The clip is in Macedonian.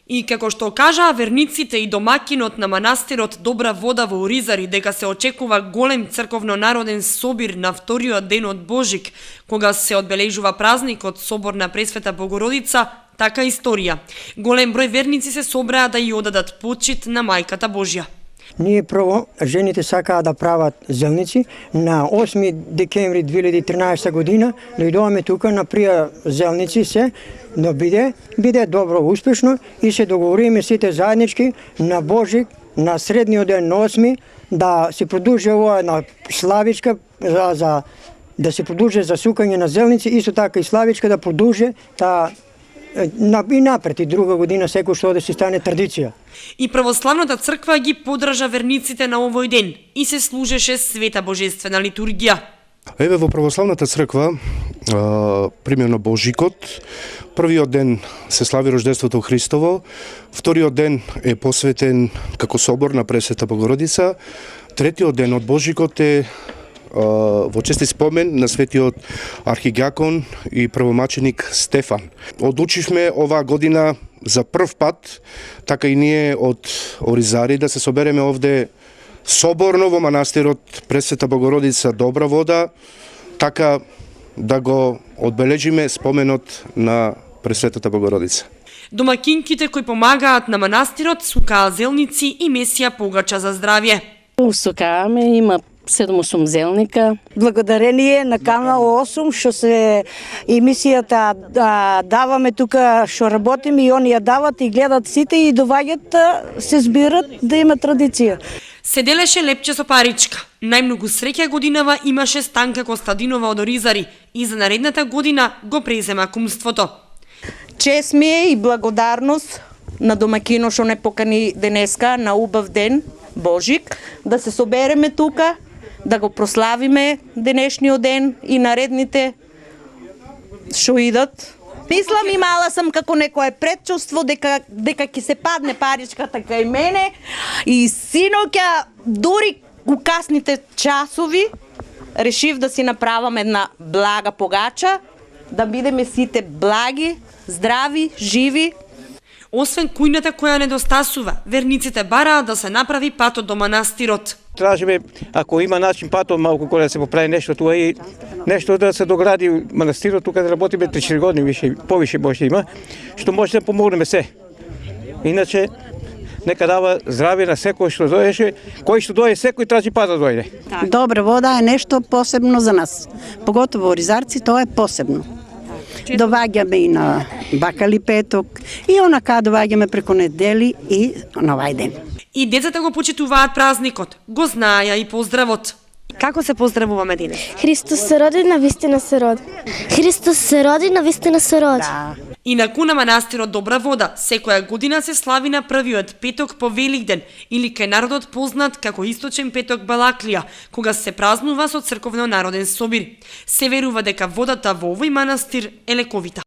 И како што кажаа верниците и домакинот на манастирот Добра вода во Оризари дека се очекува голем црковно-народен собир на вториот ден од Божик, кога се одбележува празникот Собор на Пресвета Богородица, така историја. Голем број верници се собраа да ја одадат почит на Мајката Божја. Ние прво, жените сакаа да прават зелници. На 8 декември 2013 година дојдоваме тука на прија зелници се, но биде добро успешно и се договориме сите заеднички на Божик, на средниот ден на 8 да се продолжи ова една славичка да се продолжи за сукање на зелници, исто така и славичка да продолжи и напред и друга година секој што да се стане традиција. И православната црква ги подржа верниците на овој ден и се служеше света божествена литургија. Еве во православната црква, примерно Божикот, првиот ден се слави рождеството Христово, вториот ден е посветен како собор на Пресвета Богородица, третиот ден од Божикот е во чести спомен на светиот архидиакон и првомаченик Стефан. Одлучивме оваа година за прв пат, така и ние од Оризари, да се собереме овде соборно во манастирот Пресвета Богородица Добра вода, така да го одбележиме споменот на Пресветата Богородица. Домакинките кои помагаат на манастирот сукаа зелници и месија погача за здравје. Сукааме, има 7-8 зелника. Благодарение на Канал 8 што се емисијата даваме тука што работиме и они ја дават и гледат сите и доваѓат се збират да има традиција. Се делеше лепче со паричка. Најмногу среќа годинава имаше Станка Костадинова од Оризари и за наредната година го презема кумството. Чест ми е и благодарност на домакино што не покани денеска на убав ден Божик, да се собереме тука, да го прославиме денешниот ден и наредните што идат. Мислам, имала сам како некое предчувство дека ќе се падне паричката кај мене и синоќа дури у касните часови решив да си направам една блага погача, да бидеме сите благи, здрави, живи. Освен кујната која недостасува, верниците бараат да се направи патот до манастирот. Тражиме, ако има начин патот, малку кој да се поправи нешто тука и нешто да се догради манастирот, тука да работиме 3-4 години, повише може има, што може да помогнеме се. Иначе, нека дава здравје на секој што дојдеше, кој што дојде, секој тражи пат да дојде. Добра вода е нешто посебно за нас. Поготово оризарци, тоа е посебно. Доваѓаме и на бакали петок и онака доваѓаме преку недели и на овај ден. И децата го почитуваат празникот, го знаја и поздравот. Како се поздравуваме денес? Христос се роди, навистина се роди. Христос се роди, навистина се роди. Да. Инаку на манастирот Добра вода секоја година се слави на првиот петок по Великден или кај народот познат како Источен петок Балаклија, кога се празнува со црковно народен собир. Се верува дека водата во овој манастир е лековита.